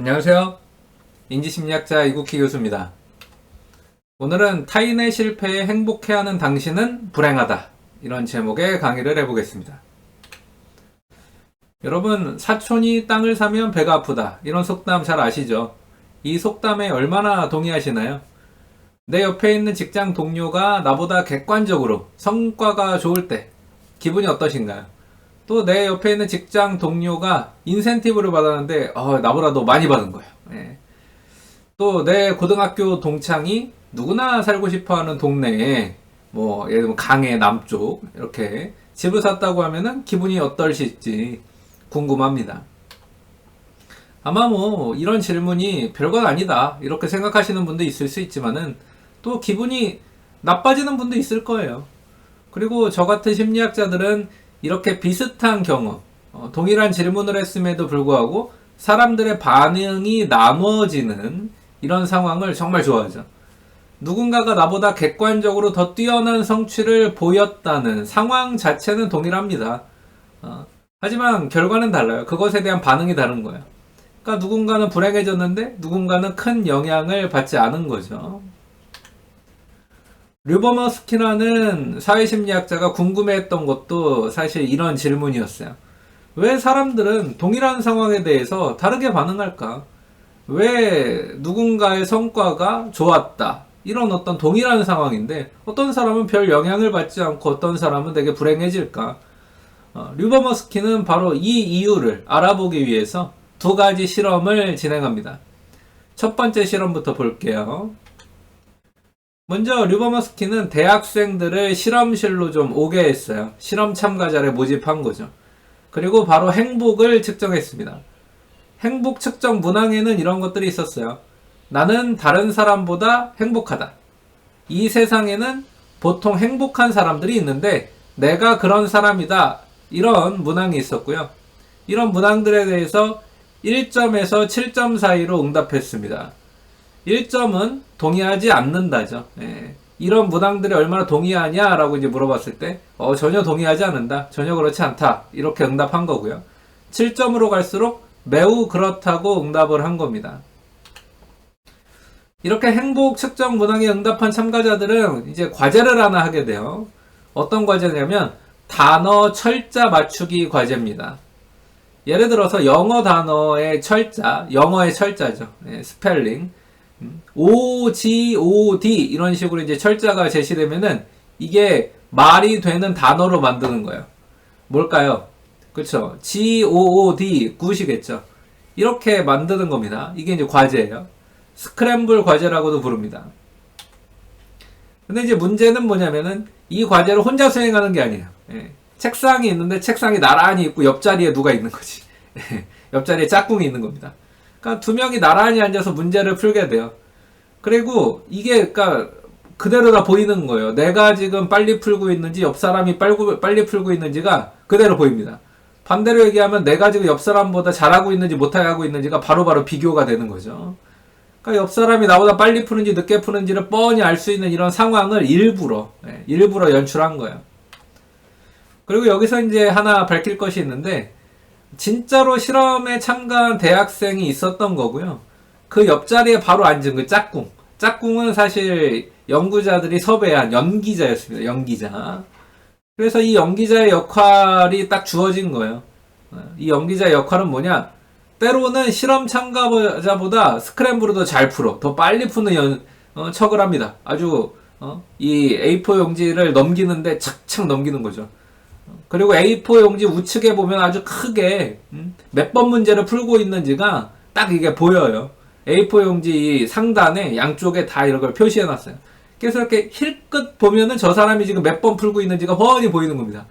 안녕하세요. 인지심리학자 이국희 교수입니다. 오늘은 타인의 실패에 행복해하는 당신은 불행하다. 이런 제목의 강의를 해보겠습니다. 여러분, 사촌이 땅을 사면 배가 아프다. 이런 속담 잘 아시죠? 이 속담에 얼마나 동의하시나요? 내 옆에 있는 직장 동료가 나보다 객관적으로 성과가 좋을 때 기분이 어떠신가요? 또 내 옆에 있는 직장 동료가 인센티브를 받았는데 나보다 더 많이 받은 거예요. 또 내 고등학교 동창이 누구나 살고 싶어하는 동네에 예를 들면 강의 남쪽 이렇게 집을 샀다고 하면은 기분이 어떨지 궁금합니다. 아마 이런 질문이 별건 아니다 이렇게 생각하시는 분도 있을 수 있지만은 또 기분이 나빠지는 분도 있을 거예요. 그리고 저 같은 심리학자들은 이렇게 비슷한 경험, 동일한 질문을 했음에도 불구하고 사람들의 반응이 나눠지는 이런 상황을 정말 좋아하죠. 누군가가 나보다 객관적으로 더 뛰어난 성취를 보였다는 상황 자체는 동일합니다. 하지만 결과는 달라요. 그것에 대한 반응이 다른 거예요. 그러니까 누군가는 불행해졌는데 누군가는 큰 영향을 받지 않은 거죠. 류버머스키라는 사회심리학자가 궁금해했던 것도 사실 이런 질문이었어요. 왜 사람들은 동일한 상황에 대해서 다르게 반응할까? 왜 누군가의 성과가 좋았다. 이런 어떤 동일한 상황인데 어떤 사람은 별 영향을 받지 않고 어떤 사람은 되게 불행해질까? 류버머스키는 바로 이 이유를 알아보기 위해서 두 가지 실험을 진행합니다. 첫 번째 실험부터 볼게요. 먼저 류버머스키는 대학생들을 실험실로 좀 오게 했어요. 실험 참가자를 모집한 거죠. 그리고 바로 행복을 측정했습니다. 행복 측정 문항에는 이런 것들이 있었어요. 나는 다른 사람보다 행복하다. 이 세상에는 보통 행복한 사람들이 있는데 내가 그런 사람이다. 이런 문항이 있었고요. 이런 문항들에 대해서 1점에서 7점 사이로 응답했습니다. 1점은 동의하지 않는다죠. 이런 문항들이 얼마나 동의하냐라고 이제 물어봤을 때, 전혀 동의하지 않는다. 전혀 그렇지 않다. 이렇게 응답한 거고요. 7점으로 갈수록 매우 그렇다고 응답을 한 겁니다. 이렇게 행복 측정 문항에 응답한 참가자들은 이제 과제를 하나 하게 돼요. 어떤 과제냐면, 단어 철자 맞추기 과제입니다. 예를 들어서 영어 단어의 철자, 영어의 철자죠. 스펠링. O, G, O, D 이런 식으로 이제 철자가 제시되면은 이게 말이 되는 단어로 만드는 거예요. 뭘까요? 그렇죠. G, O, O, D 구시겠죠. 이렇게 만드는 겁니다. 이게 이제 과제예요. 스크램블 과제라고도 부릅니다. 근데 이제 문제는 뭐냐면은 이 과제를 혼자 수행하는 게 아니에요. 책상이 있는데 책상이 나란히 있고 옆자리에 누가 있는 거지. 옆자리에 짝꿍이 있는 겁니다. 그러니까 두 명이 나란히 앉아서 문제를 풀게 돼요. 그리고 이게 그러니까 그대로 다 보이는 거예요. 내가 지금 빨리 풀고 있는지 옆 사람이 빨리 풀고 있는지가 그대로 보입니다. 반대로 얘기하면 내가 지금 옆 사람보다 잘하고 있는지 못하게 하고 있는지가 바로바로 비교가 되는 거죠. 그러니까 옆 사람이 나보다 빨리 푸는지 늦게 푸는지를 뻔히 알 수 있는 이런 상황을 일부러 연출한 거예요. 그리고 여기서 이제 하나 밝힐 것이 있는데 진짜로 실험에 참가한 대학생이 있었던 거고요. 그 옆자리에 바로 앉은 그 짝꿍은 사실 연구자들이 섭외한 연기자였습니다. 연기자. 그래서 이 연기자의 역할이 딱 주어진 거예요. 이 연기자의 역할은 뭐냐? 때로는 실험 참가자보다 스크램블을 더 잘 풀어. 더 빨리 푸는 척을 합니다. 아주 이 A4 용지를 넘기는데 착착 넘기는 거죠. 그리고 A4 용지 우측에 보면 아주 크게 몇 번 문제를 풀고 있는지가 딱 이게 보여요. A4 용지 상단에 양쪽에 다 이런 걸 표시해 놨어요. 그래서 이렇게 힐끗 보면은 저 사람이 지금 몇 번 풀고 있는지가 훤히 보이는 겁니다.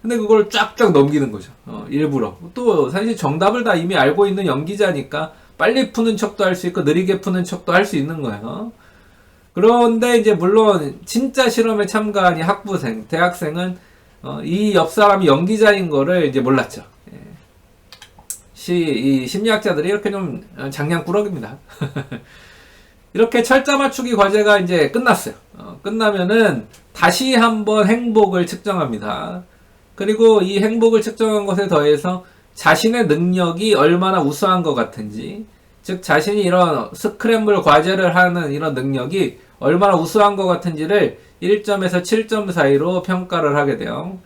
근데 그걸 쫙쫙 넘기는 거죠. 일부러. 또 사실 정답을 다 이미 알고 있는 연기자니까 빨리 푸는 척도 할 수 있고 느리게 푸는 척도 할 수 있는 거예요. 그런데 이제 물론 진짜 실험에 참가한 이 학부생, 대학생은 이 옆 사람이 연기자인 거를 이제 몰랐죠. 이 심리학자들이 이렇게 좀 장난꾸러기입니다. 이렇게 철자 맞추기 과제가 이제 끝났어요. 끝나면은 다시 한번 행복을 측정합니다. 그리고 이 행복을 측정한 것에 더해서 자신의 능력이 얼마나 우수한 것 같은지 즉 자신이 이런 스크램블 과제를 하는 이런 능력이 얼마나 우수한 것 같은지를 1점에서 7점 사이로 평가를 하게 돼요.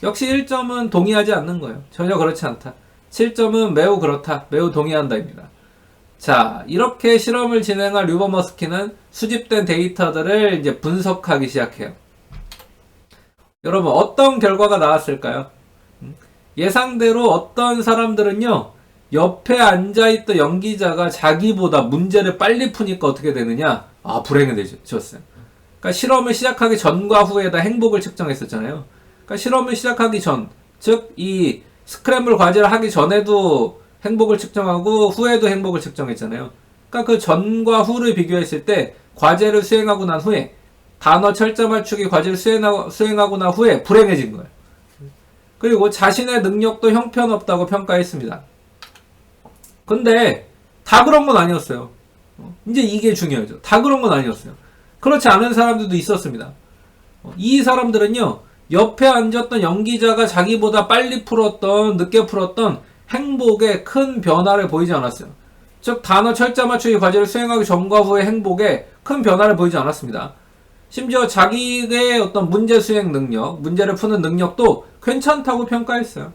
역시 1점은 동의하지 않는 거예요. 전혀 그렇지 않다. 7점은 매우 그렇다. 매우 동의한다입니다. 자, 이렇게 실험을 진행한 류버머스키는 수집된 데이터들을 이제 분석하기 시작해요. 여러분, 어떤 결과가 나왔을까요? 예상대로 어떤 사람들은요, 옆에 앉아있던 연기자가 자기보다 문제를 빨리 푸니까 어떻게 되느냐? 아, 불행해졌어요. 그러니까 실험을 시작하기 전과 후에다 행복을 측정했었잖아요. 그러니까 실험을 시작하기 전, 즉, 이 스크램블 과제를 하기 전에도 행복을 측정하고 후에도 행복을 측정했잖아요. 그러니까 그 전과 후를 비교했을 때 과제를 수행하고 난 후에 단어 철자 맞추기 과제를 수행하고 난 후에 불행해진 거예요. 그리고 자신의 능력도 형편없다고 평가했습니다. 근데 다 그런 건 아니었어요. 이제 이게 중요하죠. 다 그런 건 아니었어요. 그렇지 않은 사람들도 있었습니다. 이 사람들은요, 옆에 앉았던 연기자가 자기보다 빨리 풀었던, 늦게 풀었던 행복에 큰 변화를 보이지 않았어요. 즉, 단어 철자 맞추기 과제를 수행하기 전과 후의 행복에 큰 변화를 보이지 않았습니다. 심지어 자기의 어떤 문제 수행 능력, 문제를 푸는 능력도 괜찮다고 평가했어요.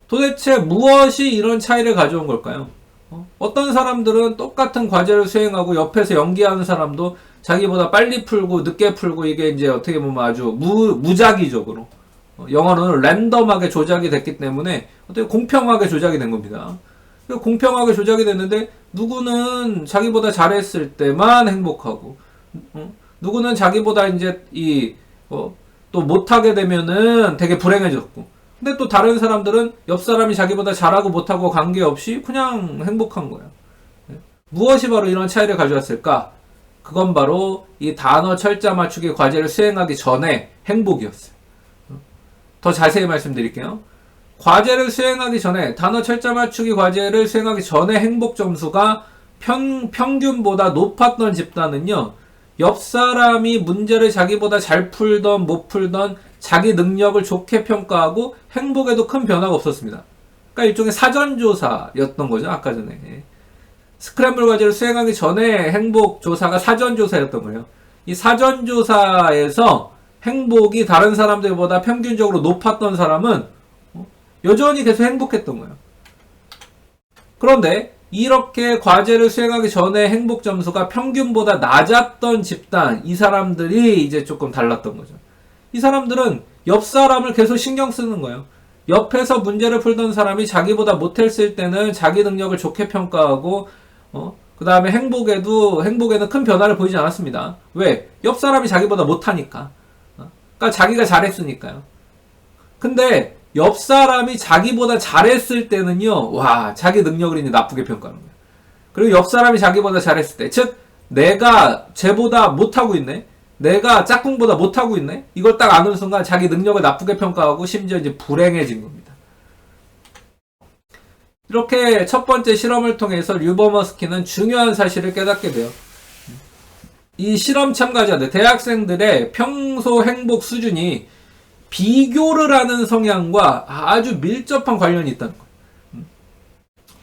도대체 무엇이 이런 차이를 가져온 걸까요? 어떤 사람들은 똑같은 과제를 수행하고 옆에서 연기하는 사람도 자기보다 빨리 풀고 늦게 풀고 이게 이제 어떻게 보면 아주 무작위적으로 영어는 랜덤하게 조작이 됐기 때문에 어떻게 공평하게 조작이 된 겁니다. 공평하게 조작이 됐는데 누구는 자기보다 잘했을 때만 행복하고 누구는 자기보다 이제 또 못하게 되면은 되게 불행해졌고 근데 또 다른 사람들은 옆 사람이 자기보다 잘하고 못하고 관계없이 그냥 행복한 거예요. 무엇이 바로 이런 차이를 가져왔을까? 그건 바로 이 단어 철자 맞추기 과제를 수행하기 전에 행복이었어요. 더 자세히 말씀드릴게요. 과제를 수행하기 전에 단어 철자 맞추기 과제를 수행하기 전에 행복 점수가 평균보다 높았던 집단은요. 옆 사람이 문제를 자기보다 잘 풀던 못 풀던 자기 능력을 좋게 평가하고 행복에도 큰 변화가 없었습니다. 그러니까 일종의 사전조사였던 거죠. 아까 전에. 스크램블 과제를 수행하기 전에 행복조사가 사전조사였던 거예요. 이 사전조사에서 행복이 다른 사람들보다 평균적으로 높았던 사람은 여전히 계속 행복했던 거예요. 그런데 이렇게 과제를 수행하기 전에 행복 점수가 평균보다 낮았던 집단, 이 사람들이 이제 조금 달랐던 거죠. 이 사람들은 옆 사람을 계속 신경 쓰는 거예요. 옆에서 문제를 풀던 사람이 자기보다 못했을 때는 자기 능력을 좋게 평가하고, 그 다음에 행복에는 큰 변화를 보이지 않았습니다. 왜? 옆 사람이 자기보다 못하니까. 그러니까 자기가 잘했으니까요. 근데 옆 사람이 자기보다 잘했을 때는요, 와, 자기 능력을 이제 나쁘게 평가하는 거예요. 그리고 옆 사람이 자기보다 잘했을 때, 즉, 내가 쟤보다 못하고 있네? 내가 짝꿍보다 못하고 있네? 이걸 딱 아는 순간 자기 능력을 나쁘게 평가하고 심지어 이제 불행해진 겁니다. 이렇게 첫 번째 실험을 통해서 류버머스키는 중요한 사실을 깨닫게 돼요. 이 실험 참가자들, 대학생들의 평소 행복 수준이 비교를 하는 성향과 아주 밀접한 관련이 있다는 거예요.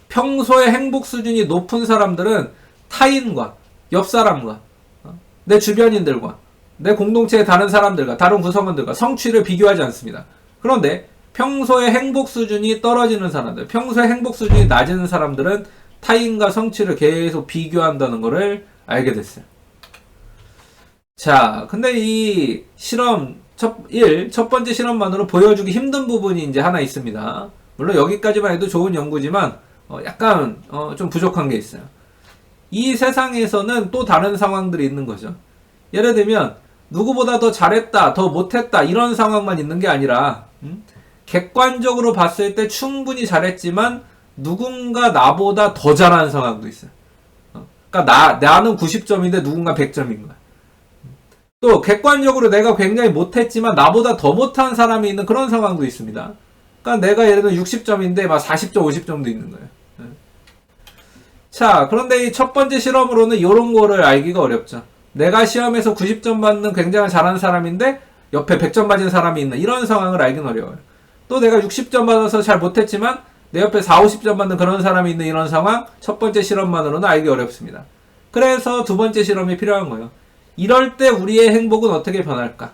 평소에 행복 수준이 높은 사람들은 타인과, 옆 사람과, 내 주변인들과, 내 공동체의 다른 사람들과, 다른 구성원들과 성취를 비교하지 않습니다. 그런데 평소에 행복 수준이 떨어지는 사람들, 평소에 행복 수준이 낮은 사람들은 타인과 성취를 계속 비교한다는 것을 알게 됐어요. 자, 근데 이 실험 첫 번째 실험만으로 보여주기 힘든 부분이 이제 하나 있습니다. 물론 여기까지만 해도 좋은 연구지만 약간 좀 부족한 게 있어요. 이 세상에서는 또 다른 상황들이 있는 거죠. 예를 들면 누구보다 더 잘했다, 더 못했다 이런 상황만 있는 게 아니라 객관적으로 봤을 때 충분히 잘했지만 누군가 나보다 더 잘하는 상황도 있어요. 그러니까 나는 90점인데 누군가 100점인 거야. 또 객관적으로 내가 굉장히 못했지만 나보다 더 못한 사람이 있는 그런 상황도 있습니다. 그러니까 내가 예를 들어 60점인데 막 40점, 50점도 있는 거예요. 자, 그런데 이 첫 번째 실험으로는 이런 거를 알기가 어렵죠. 내가 시험에서 90점 받는 굉장히 잘하는 사람인데 옆에 100점 맞은 사람이 있는 이런 상황을 알기는 어려워요. 또 내가 60점 받아서 잘 못했지만 내 옆에 4, 50점 받는 그런 사람이 있는 이런 상황, 첫 번째 실험만으로는 알기 어렵습니다. 그래서 두 번째 실험이 필요한 거예요. 이럴 때 우리의 행복은 어떻게 변할까?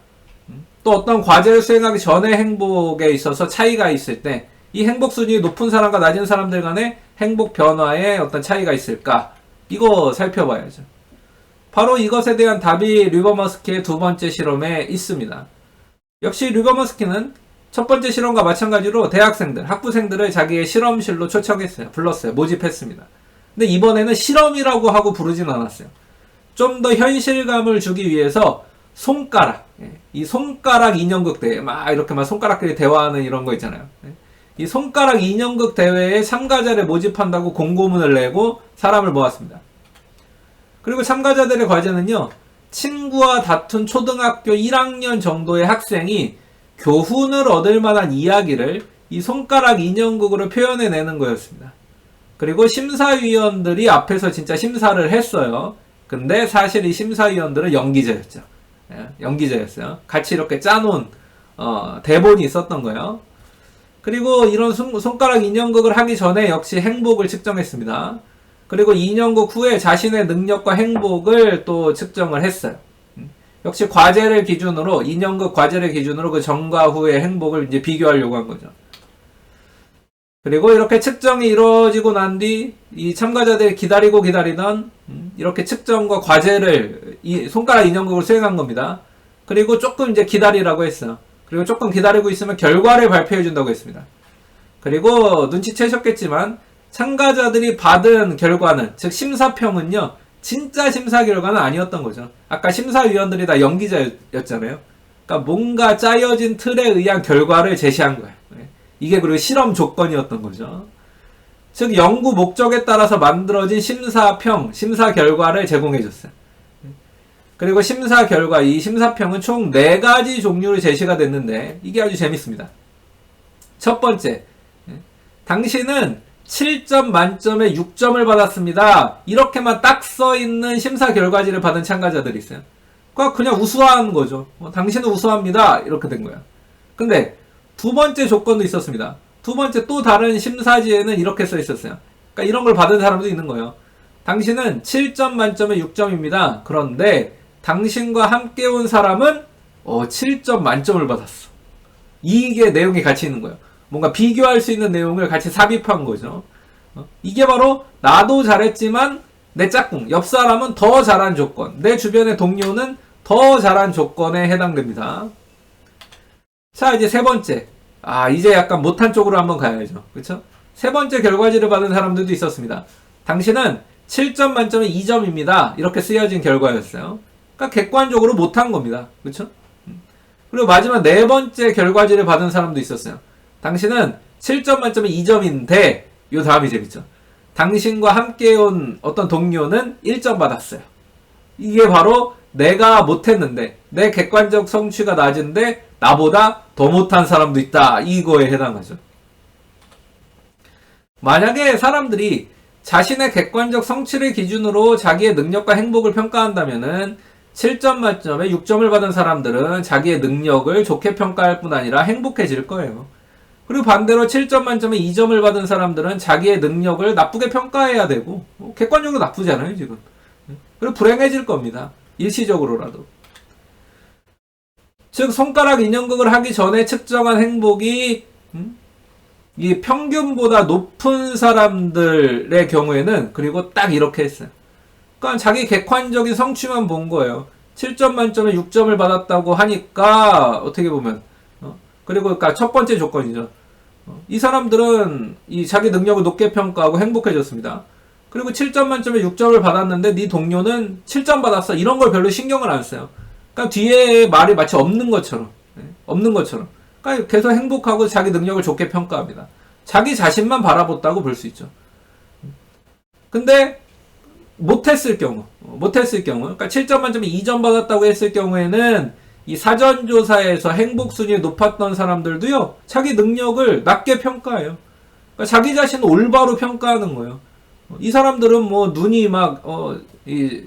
또 어떤 과제를 수행하기 전의 행복에 있어서 차이가 있을 때 이 행복 수준이 높은 사람과 낮은 사람들 간의 행복 변화에 어떤 차이가 있을까? 이거 살펴봐야죠. 바로 이것에 대한 답이 류버머스키의 두 번째 실험에 있습니다. 역시 류버머스키는 첫 번째 실험과 마찬가지로 대학생들, 학부생들을 자기의 실험실로 초청했어요. 불렀어요. 모집했습니다. 근데 이번에는 실험이라고 하고 부르진 않았어요. 좀 더 현실감을 주기 위해서 손가락, 이 손가락 인형극 대회, 막 이렇게 막 손가락끼리 대화하는 이런 거 있잖아요. 이 손가락 인형극 대회에 참가자를 모집한다고 공고문을 내고 사람을 모았습니다. 그리고 참가자들의 과제는요, 친구와 다툰 초등학교 1학년 정도의 학생이 교훈을 얻을 만한 이야기를 이 손가락 인형극으로 표현해내는 거였습니다. 그리고 심사위원들이 앞에서 진짜 심사를 했어요. 근데 사실 이 심사위원들은 연기자였죠. 연기자였어요. 같이 이렇게 짜놓은 대본이 있었던 거예요. 그리고 이런 손가락 인형극을 하기 전에 역시 행복을 측정했습니다. 그리고 인형극 후에 자신의 능력과 행복을 또 측정을 했어요. 역시 과제를 기준으로, 인형극 과제를 기준으로 그 전과 후의 행복을 이제 비교하려고 한 거죠. 그리고 이렇게 측정이 이루어지고 난 뒤 이 참가자들이 기다리던 이렇게 측정과 과제를 이 손가락 인형극을 수행한 겁니다. 그리고 조금 이제 기다리라고 했어요. 그리고 조금 기다리고 있으면 결과를 발표해 준다고 했습니다. 그리고 눈치채셨겠지만 참가자들이 받은 결과는, 즉 심사평은요, 진짜 심사 결과는 아니었던 거죠. 아까 심사위원들이 다 연기자였잖아요. 그러니까 뭔가 짜여진 틀에 의한 결과를 제시한 거예요. 이게 그리고 실험 조건이었던 거죠. 즉 연구 목적에 따라서 만들어진 심사평, 심사 결과를 제공해 줬어요. 그리고 심사 결과, 이 심사평은 총 4가지 종류로 제시가 됐는데 이게 아주 재밌습니다. 첫 번째, 당신은 7점 만점에 6점을 받았습니다. 이렇게만 딱 써있는 심사 결과지를 받은 참가자들이 있어요. 그냥 우수한 거죠. 당신은 우수합니다. 이렇게 된 거예요. 근데 두 번째 조건도 있었습니다. 두 번째 또 다른 심사지에는 이렇게 써 있었어요. 그러니까 이런 걸 받은 사람도 있는 거예요. 당신은 7점 만점에 6점입니다. 그런데 당신과 함께 온 사람은 7점 만점을 받았어. 이게 내용이 같이 있는 거예요. 뭔가 비교할 수 있는 내용을 같이 삽입한 거죠. 이게 바로 나도 잘했지만 내 짝꿍, 옆 사람은 더 잘한 조건, 내 주변의 동료는 더 잘한 조건에 해당됩니다. 자, 이제 세 번째. 이제 약간 못한 쪽으로 한번 가야죠. 그쵸? 세 번째 결과지를 받은 사람들도 있었습니다. 당신은 7점 만점에 2점입니다. 이렇게 쓰여진 결과였어요. 그러니까 객관적으로 못한 겁니다. 그쵸? 그리고 마지막 네 번째 결과지를 받은 사람도 있었어요. 당신은 7점 만점에 2점인데, 요 다음이 재밌죠. 당신과 함께 온 어떤 동료는 1점 받았어요. 이게 바로 내가 못했는데, 내 객관적 성취가 낮은데, 나보다 더 못한 사람도 있다. 이거에 해당하죠. 만약에 사람들이 자신의 객관적 성취를 기준으로 자기의 능력과 행복을 평가한다면은 7점 만점에 6점을 받은 사람들은 자기의 능력을 좋게 평가할 뿐 아니라 행복해질 거예요. 그리고 반대로 7점 만점에 2점을 받은 사람들은 자기의 능력을 나쁘게 평가해야 되고, 객관적으로 나쁘잖아요, 지금. 그리고 불행해질 겁니다. 일시적으로라도. 즉, 손가락 인형극을 하기 전에 측정한 행복이, 이 평균보다 높은 사람들의 경우에는, 그리고 딱 이렇게 했어요. 그러니까 자기 객관적인 성취만 본 거예요. 7점 만점에 6점을 받았다고 하니까, 어떻게 보면, 그리고 그러니까 첫 번째 조건이죠. 이 사람들은 이 자기 능력을 높게 평가하고 행복해졌습니다. 그리고 7점 만점에 6점을 받았는데 네 동료는 7점 받았어. 이런 걸 별로 신경을 안 써요. 그러니까 뒤에 말이 마치 없는 것처럼. 없는 것처럼. 그러니까 계속 행복하고 자기 능력을 좋게 평가합니다. 자기 자신만 바라봤다고 볼 수 있죠. 근데 못했을 경우, 그러니까 7점 만점에 2점 받았다고 했을 경우에는 이 사전조사에서 행복순위에 높았던 사람들도요, 자기 능력을 낮게 평가해요. 그러니까 자기 자신을 올바로 평가하는 거예요. 이 사람들은 뭐 눈이 막,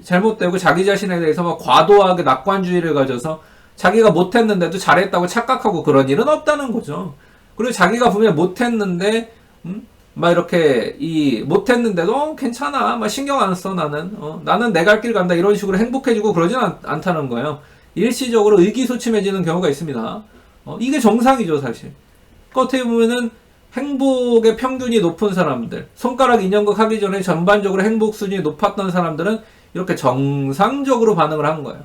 잘못되고 자기 자신에 대해서 막 과도하게 낙관주의를 가져서 자기가 못했는데도 잘했다고 착각하고 그런 일은 없다는 거죠. 그리고 자기가 분명히 못했는데, 막 이렇게 못했는데도 괜찮아, 막 신경 안 써, 나는 내 갈 길 간다, 이런 식으로 행복해지고 그러진 않다는 거예요. 일시적으로 의기소침해지는 경우가 있습니다. 이게 정상이죠, 사실. 그러니까 어떻게 보면은 행복의 평균이 높은 사람들, 손가락 인형극 하기 전에 전반적으로 행복 수준이 높았던 사람들은 이렇게 정상적으로 반응을 한 거예요.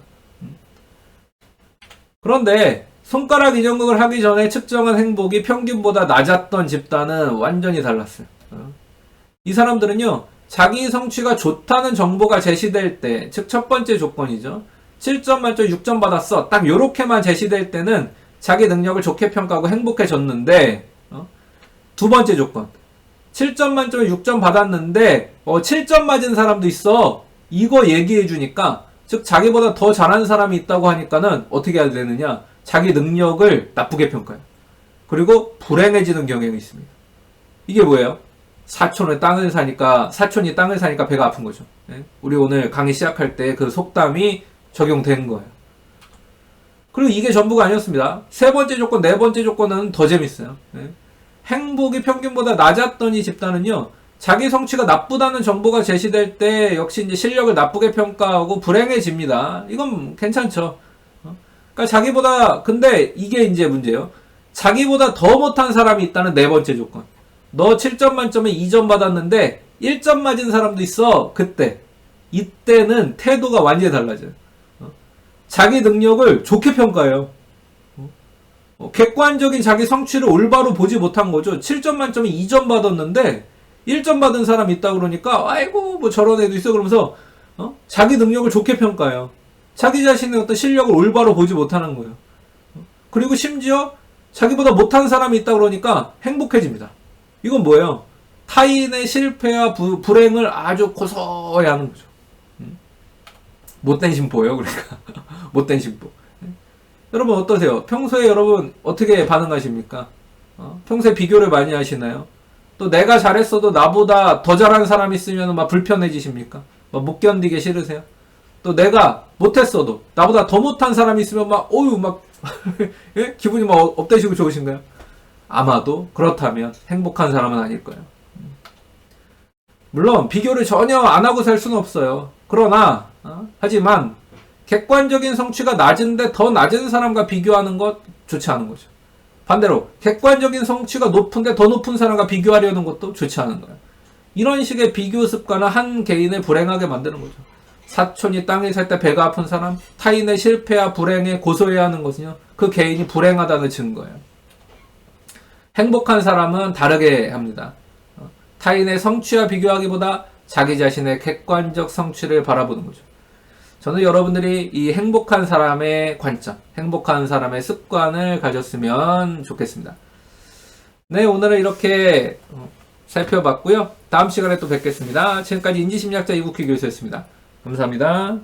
그런데 손가락 인형극을 하기 전에 측정한 행복이 평균보다 낮았던 집단은 완전히 달랐어요. 이 사람들은요, 자기 성취가 좋다는 정보가 제시될 때, 즉 첫 번째 조건이죠. 7점 만점 6점 받았어. 딱 요렇게만 제시될 때는 자기 능력을 좋게 평가하고 행복해졌는데, 두 번째 조건. 7점 만점에 6점 받았는데 7점 맞은 사람도 있어. 이거 얘기해 주니까, 즉 자기보다 더 잘하는 사람이 있다고 하니까는 어떻게 해야 되느냐, 자기 능력을 나쁘게 평가해요. 그리고 불행해지는 경향이 있습니다. 이게 뭐예요? 사촌이 땅을 사니까 배가 아픈 거죠. 우리 오늘 강의 시작할 때 그 속담이 적용된 거예요. 그리고 이게 전부가 아니었습니다. 세 번째 조건, 네 번째 조건은 더 재밌어요. 행복이 평균보다 낮았던 이 집단은요, 자기 성취가 나쁘다는 정보가 제시될 때 역시 이제 실력을 나쁘게 평가하고 불행해집니다. 이건 괜찮죠. 그러니까 자기보다, 근데 이게 이제 문제예요. 자기보다 더 못한 사람이 있다는 네 번째 조건. 너 7점 만점에 2점 받았는데 1점 맞은 사람도 있어. 이때는 태도가 완전히 달라져요. 자기 능력을 좋게 평가해요. 객관적인 자기 성취를 올바로 보지 못한 거죠. 7점 만점에 2점 받았는데 1점 받은 사람이 있다 그러니까 아이고 뭐 저런 애도 있어 그러면서 자기 능력을 좋게 평가해요. 자기 자신의 어떤 실력을 올바로 보지 못하는 거예요. 그리고 심지어 자기보다 못한 사람이 있다 그러니까 행복해집니다. 이건 뭐예요? 타인의 실패와 불행을 아주 고소히 하는 거죠. 못된 심보예요, 그러니까. 못된 심보. 여러분 어떠세요? 평소에 여러분 어떻게 반응하십니까? 평소에 비교를 많이 하시나요? 또 내가 잘했어도 나보다 더 잘하는 사람이 있으면 막 불편해지십니까? 막 못 견디게 싫으세요? 또 내가 못했어도 나보다 더 못한 사람이 있으면 막 예? 기분이 막 업되시고 좋으신가요? 아마도 그렇다면 행복한 사람은 아닐 거예요. 물론 비교를 전혀 안 하고 살 수는 없어요. 그러나 하지만 객관적인 성취가 낮은데 더 낮은 사람과 비교하는 것 좋지 않은 거죠. 반대로 객관적인 성취가 높은데 더 높은 사람과 비교하려는 것도 좋지 않은 거예요. 이런 식의 비교 습관은 한 개인을 불행하게 만드는 거죠. 사촌이 땅에 살 때 배가 아픈 사람, 타인의 실패와 불행에 고소해야 하는 것은요, 그 개인이 불행하다는 증거예요. 행복한 사람은 다르게 합니다. 타인의 성취와 비교하기보다 자기 자신의 객관적 성취를 바라보는 거죠. 저는 여러분들이 이 행복한 사람의 관점, 행복한 사람의 습관을 가졌으면 좋겠습니다. 네, 오늘은 이렇게 살펴봤고요. 다음 시간에 또 뵙겠습니다. 지금까지 인지심리학자 이국희 교수였습니다. 감사합니다.